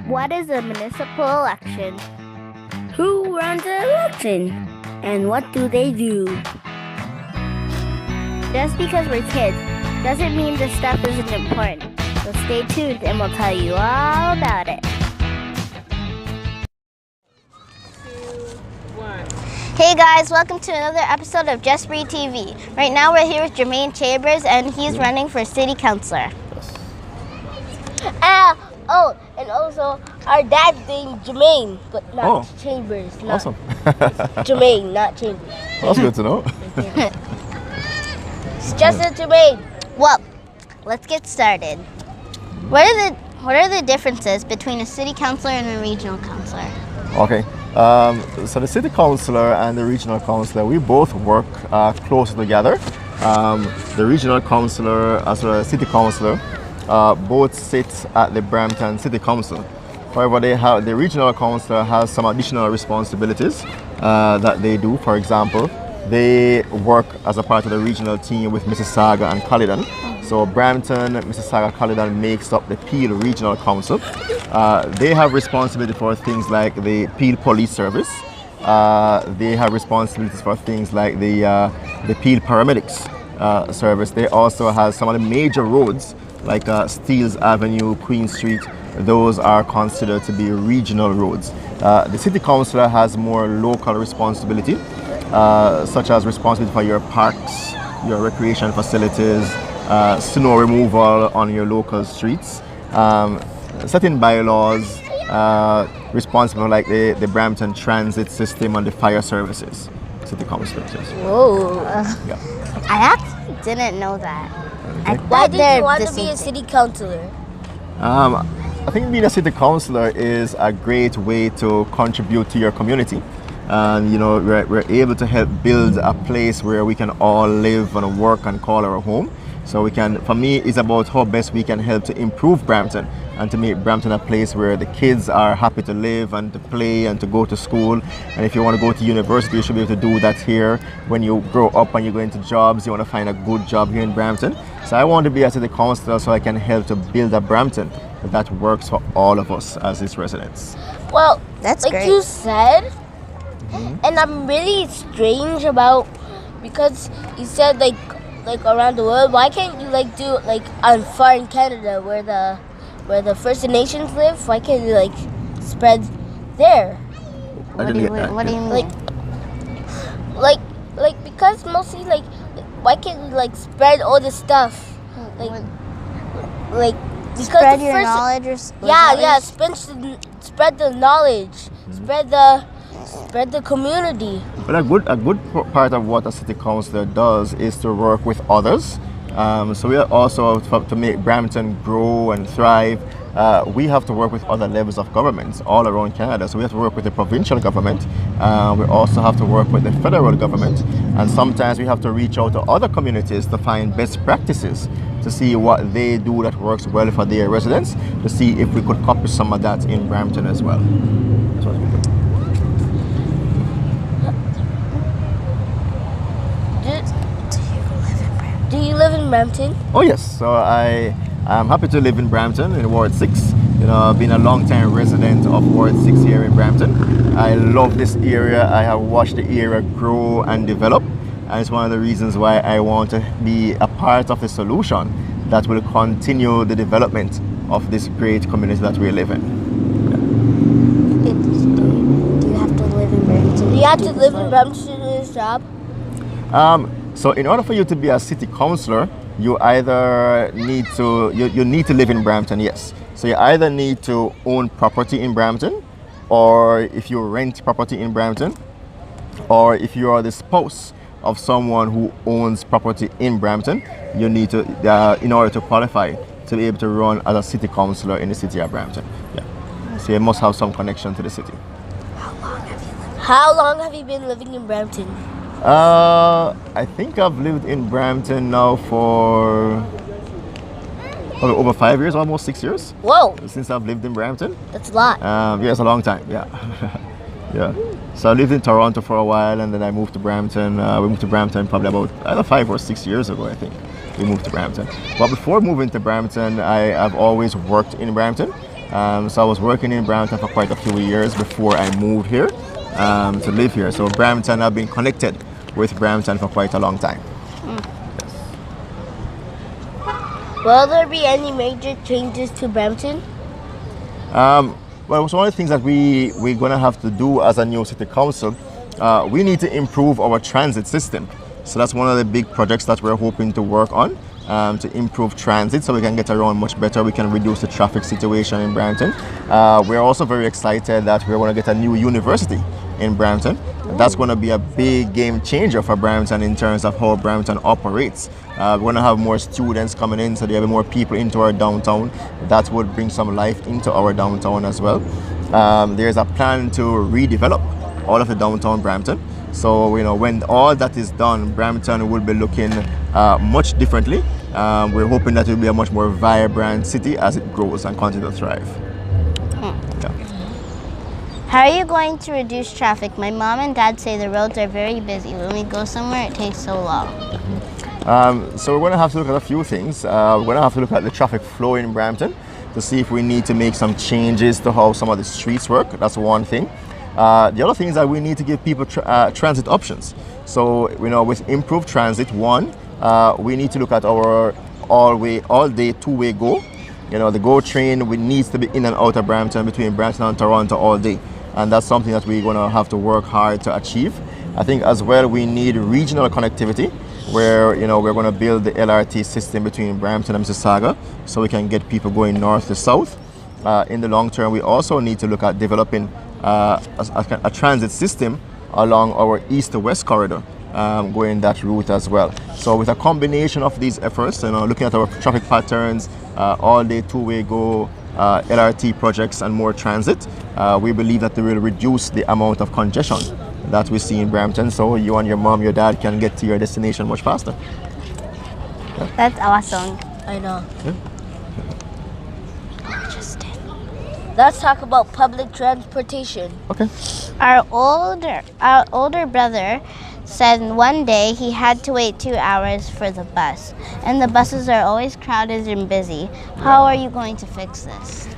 What is a municipal election? Who runs the election? And what do they do? Just because we're kids doesn't mean this stuff isn't important. So stay tuned and we'll tell you all about it. 2, 1. Hey guys, welcome to another episode of Just Read TV. Right now we're here with Jermaine Chambers and he's running for city councilor. And also our dad's name Jermaine, but not Chambers. Awesome. Jermaine, not Chambers. That's good to know. It's just a Jermaine. Well, let's get started. What are the differences between a city councilor and a regional councilor? Okay. So the city councilor and the regional councilor, we both work closely together. The regional councilor as well as city councilor both sit at the Brampton City Council. However, the regional councilor has some additional responsibilities that they do. For example, they work as a part of the regional team with Mississauga and Caledon. So Brampton, Mississauga, Caledon makes up the Peel Regional Council. They have responsibility for things like the Peel Police Service. They have responsibilities for things like the Peel Paramedics Service. They also have some of the major roads like Steeles Avenue, Queen Street. Those are considered to be regional roads. The city councilor has more local responsibility, such as responsibility for your parks, your recreation facilities, snow removal on your local streets, setting bylaws, responsible for like the Brampton transit system and the fire services. City councilor. Whoa. Yeah. I actually didn't know that. Why did you want to be a city councilor? I think being a city councilor is a great way to contribute to your community. And you know, we're able to help build a place where we can all live and work and call our home. So we can, for me, it's about how best we can help to improve Brampton and to make Brampton a place where the kids are happy to live and to play and to go to school. And if you want to go to university, you should be able to do that here. When you grow up and you go into jobs, you want to find a good job here in Brampton. So I want to be a city councilor so I can help to build a Brampton that works for all of us as its residents. Well, That's like great. you said, and I'm really strange about, because you said like around the world. Why can't you like do it like on far in Canada where the First Nations live? Why can't you like spread there? What do you mean? Like because mostly like why can't you like spread all the stuff like because Spread the your first, knowledge or spread the knowledge, spread the community. But a good part of what a city councilor does is to work with others. So we are also, to make Brampton grow and thrive, we have to work with other levels of governments all around Canada. So we have to work with the provincial government. We also have to work with the federal government. And sometimes we have to reach out to other communities to find best practices, to see what they do that works well for their residents, to see if we could copy some of that in Brampton as well. That's what we do. Do you live in Brampton? Oh yes, so I'm happy to live in Brampton in Ward 6. You know, I've been a long-time resident of Ward 6 here in Brampton. I love this area. I have watched the area grow and develop, and it's one of the reasons why I want to be a part of the solution that will continue the development of this great community that we live in. Do you have to live in Brampton? Do you have to live in Brampton to do this job? So in order for you to be a city councilor, you either need to you need to live in Brampton, yes. So you either need to own property in Brampton, or if you rent property in Brampton, or if you are the spouse of someone who owns property in Brampton, you need to, in order to qualify, to be able to run as a city councilor in the city of Brampton. Yeah. So you must have some connection to the city. How long have you been living in Brampton? I think I've lived in Brampton now for probably over 5 years, almost 6 years. Whoa, Since I've lived in Brampton. that's a lot. Yeah, it's a long time. Yeah, yeah. So I lived in Toronto for a while, and then I moved to Brampton. We moved to Brampton probably about either 5 or 6 years ago, I think. We moved to Brampton. But before moving to Brampton, I've always worked in Brampton. So I was working in Brampton for quite a few years before I moved here to live here. So Brampton, I've been connected with Brampton for quite a long time. Will there be any major changes to Brampton? Well, so one of the things that we're going to have to do as a new city council, we need to improve our transit system. So that's one of the big projects that we're hoping to work on, to improve transit so we can get around much better. We can reduce the traffic situation in Brampton. We're also very excited that we're going to get a new university in Brampton. That's going to be a big game changer for Brampton in terms of how Brampton operates. We're going to have more students coming in, so there will be more people into our downtown. That would bring some life into our downtown as well. There's a plan to redevelop all of the downtown Brampton. So, when all that is done, Brampton will be looking much differently. We're hoping that it will be a much more vibrant city as it grows and continues to thrive. Yeah. How are you going to reduce traffic? My mom and dad say the roads are very busy. When we go somewhere, it takes so long. So we're going to have to look at a few things. We're going to have to look at the traffic flow in Brampton to see if we need to make some changes to how some of the streets work. That's one thing. The other thing is that we need to give people transit options. So, with improved transit, we need to look at our all-day two-way go. The GO train needs to be in and out of Brampton, between Brampton and Toronto all day. And that's something that we're going to have to work hard to achieve. I think as well we need regional connectivity, where we're going to build the LRT system between Brampton and Mississauga so we can get people going north to south. In the long term, we also need to look at developing a transit system along our east to west corridor, going that route as well. So with a combination of these efforts, looking at our traffic patterns, all-day two-way go, LRT projects and more transit, we believe that they will reduce the amount of congestion that we see in Brampton, so you and your mom, your dad can get to your destination much faster. Yeah. That's awesome. I know. Yeah. Let's talk about public transportation. Okay. Our older brother said one day he had to wait 2 hours for the bus, and the buses are always crowded and busy. How are you going to fix this?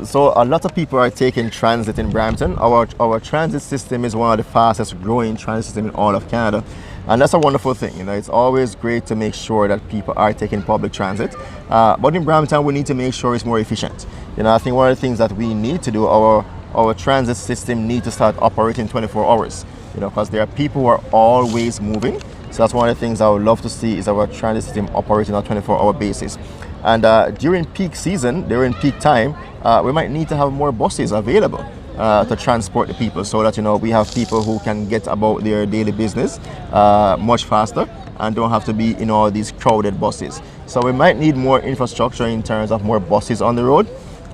So a lot of people are taking transit in Brampton. Our transit system is one of the fastest growing transit systems in all of Canada. And that's a wonderful thing. It's always great to make sure that people are taking public transit. But in Brampton, we need to make sure it's more efficient. I think one of the things that we need to do, our transit system need to start operating 24 hours. Because there are people who are always moving. So that's one of the things I would love to see is our transit system operating on a 24-hour basis. And during peak season, during peak time, we might need to have more buses available to transport the people, so that we have people who can get about their daily business much faster and don't have to be in all these crowded buses. So we might need more infrastructure in terms of more buses on the road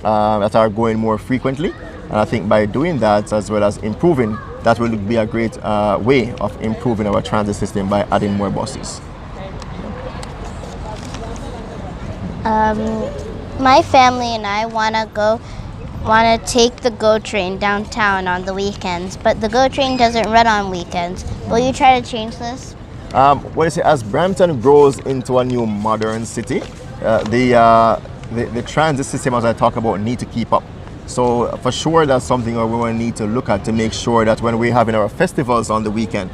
that are going more frequently. And I think by doing that, as well as improving, that will be a great way of improving our transit system by adding more buses. My family and I want to take the GO train downtown on the weekends, but the GO train doesn't run on weekends. Will you try to change this? As Brampton grows into a new modern city, the transit system, as I talk about, need to keep up. So for sure, that's something we will need to look at to make sure that when we're having our festivals on the weekend,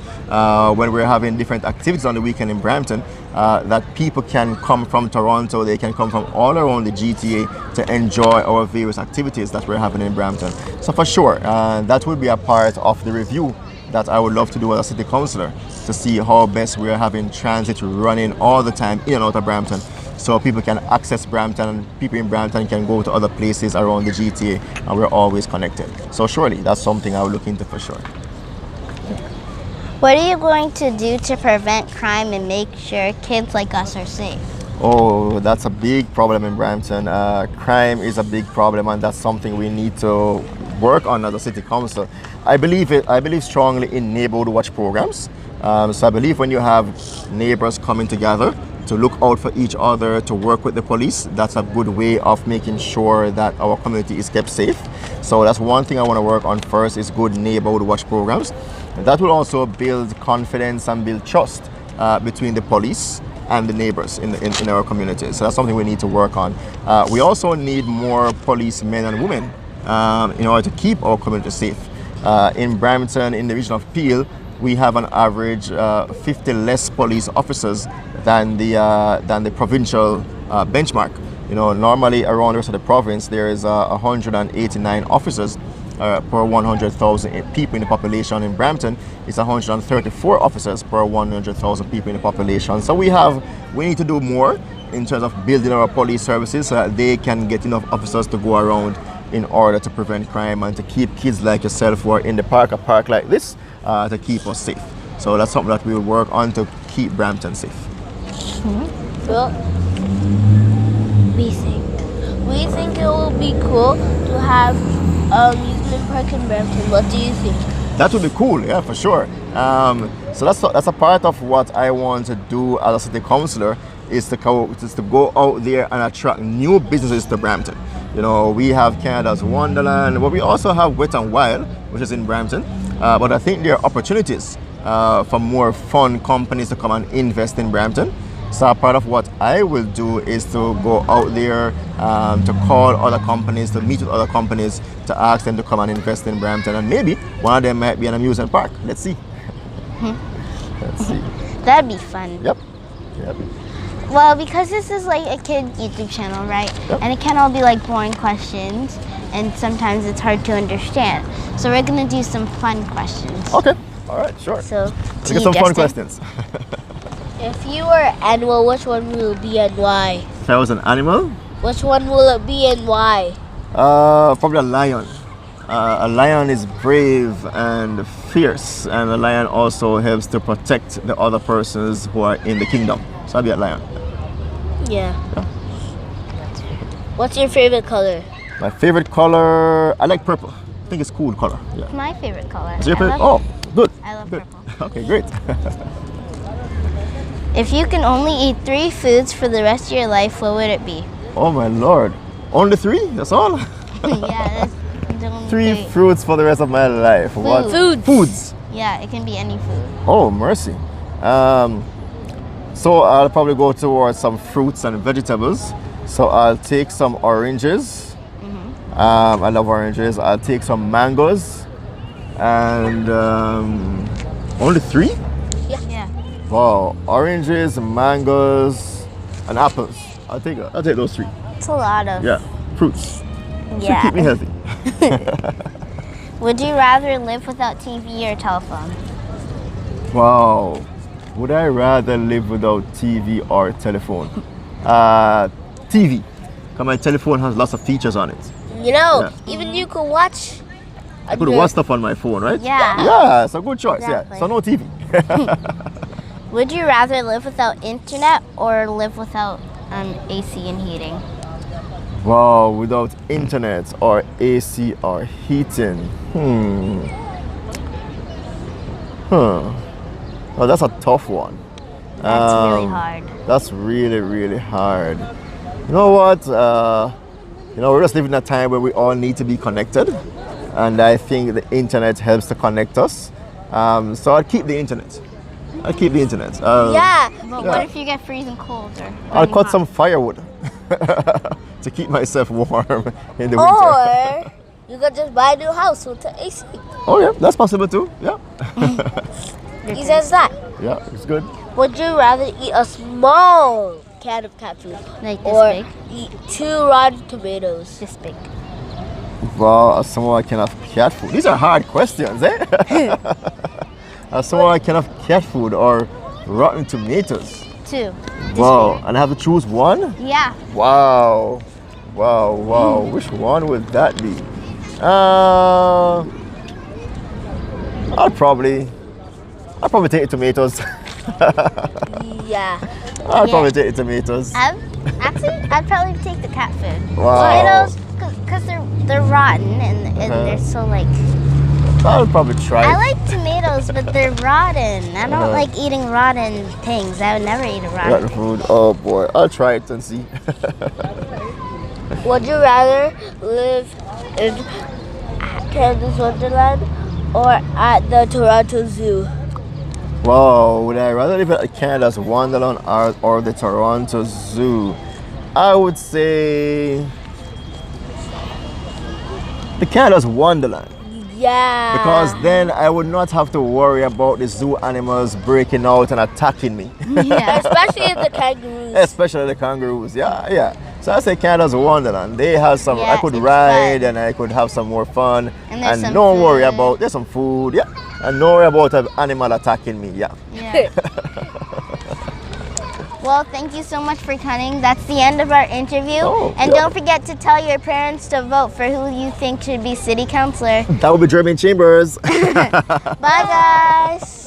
when we're having different activities on the weekend in Brampton, that people can come from Toronto, they can come from all around the GTA to enjoy our various activities that we're having in Brampton. So for sure, that will be a part of the review that I would love to do as a city councillor, to see how best we're having transit running all the time in and out of Brampton, so people can access Brampton and people in Brampton can go to other places around the GTA, and we're always connected. So surely that's something I will look into for sure. What are you going to do to prevent crime and make sure kids like us are safe? Oh, that's a big problem in Brampton. Crime is a big problem, and that's something we need to work on as a city council. I believe strongly in neighborhood watch programs. So I believe when you have neighbors coming together to look out for each other, to work with the police, that's a good way of making sure that our community is kept safe. So that's one thing I want to work on first, is good neighborhood watch programs. That will also build confidence and build trust between the police and the neighbors in our community. So that's something we need to work on. We also need more policemen and women in order to keep our community safe. In Brampton, in the region of Peel, we have an average 50 less police officers than the provincial benchmark. You know, normally around the rest of the province, there is 189 officers per 100,000 people in the population. In Brampton, it's 134 officers per 100,000 people in the population. So we need to do more in terms of building our police services so that they can get enough officers to go around in order to prevent crime and to keep kids like yourself who are in the park, a park like this, to keep us safe. So that's something that we will work on to keep Brampton safe. Well, we think it will be cool to have amusement park in Brampton. What do you think? That would be cool, yeah, for sure. So that's a part of what I want to do as a city councillor, is to go out there and attract new businesses to Brampton. You know, we have Canada's Wonderland, but we also have Wet and Wild, which is in Brampton. But I think there are opportunities for more fun companies to come and invest in Brampton. So part of what I will do is to go out there to call other companies, to meet with other companies, to ask them to come and invest in Brampton. And maybe one of them might be an amusement park. Let's see. Let's see. That'd be fun. Yep. Well, because this is like a kid YouTube channel, right? Yep. And it can all be like boring questions, and sometimes it's hard to understand. So we're gonna do some fun questions. Okay. All right. Sure. So, Let's get some fun questions. If you were an animal, which one will it be and why? If I was an animal, Which one will it be and why? probably a lion. A lion is brave and fierce, and a lion also helps to protect the other persons who are in the kingdom. So I'll be a lion. Yeah. What's your favorite color? My favorite color, I like purple. I think it's a cool color. Yeah. my favorite color. Is your I favorite? love- Oh, good. I love Good. purple. Okay, great. If you can only eat 3 foods for the rest of your life, what would it be? Oh my lord. Only 3? That's all? Yeah, that's only 3 fruits for the rest of my life. What? Foods. Foods. Yeah, it can be any food. Oh, mercy. So I'll probably go towards some fruits and vegetables. So I'll take some oranges. I love oranges. I'll take some mangoes. And only 3? Yeah. Wow. Oranges, mangoes, and apples. I'll take those 3. It's a lot of. Yeah. Fruits. Should Yeah. keep me healthy. Would you rather live without TV or telephone? Wow. Would I rather live without TV or telephone? TV. Because my telephone has lots of features on it. You know, Yeah. even you could watch. I could watch stuff on my phone, right? Yeah. Yeah, it's a good choice. Exactly. Yeah. So no TV. Would you rather live without internet or live without AC and heating? Wow, without internet or AC or heating. Oh, that's a tough one. That's really hard. That's really, really hard. You know what? We're just living in a time where we all need to be connected. And I think the internet helps to connect us. So I'll keep the internet. Yeah. But what if you get freezing cold or I'll burning cut hot? some firewood to keep myself warm in the winter. Or you could just buy a new house with the AC. Oh yeah, that's possible too. Yeah. He says that. Yeah, it's good. Would you rather eat a small can of cat food Like this or big? eat 2 rotten tomatoes? This big. Wow, a small can of cat food. These are hard questions, eh? A small can of cat food or rotten tomatoes. 2. Wow, and I have to choose one? Yeah. Wow. Which one would that be? I'll probably take tomatoes. Yeah. I'll Yeah. probably take tomatoes. I'd probably take the cat food. Wow. Tomatoes, because they're rotten and they're so like. I'll probably try. I like tomatoes, but they're rotten. I don't like eating rotten things. I would never eat a rotten rotten thing. food. Oh boy, I'll try it and see. Would you rather live in Canada's Wonderland or at the Toronto Zoo? Wow, would I rather live at Canada's Wonderland or the Toronto Zoo? I would say the Canada's Wonderland. Yeah. Because then I would not have to worry about the zoo animals breaking out and attacking me. Yeah. Especially the kangaroos. Especially the kangaroos. Yeah. So I say Canada's Wonderland. They have some, Yeah, I could it's ride fun. and I could have some more fun. And there's some don't worry food. about, there's some food, yeah. And don't worry about an animal attacking me, yeah. Yeah. Well, thank you so much for coming. That's the end of our interview. Oh, And yeah. don't forget to tell your parents to vote for who you think should be city councilor. That would be Jermaine Chambers. Bye, guys.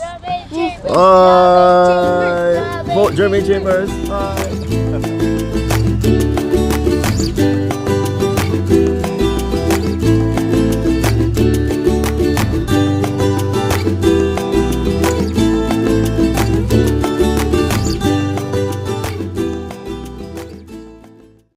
Bye. Vote Jermaine Chambers. Bye.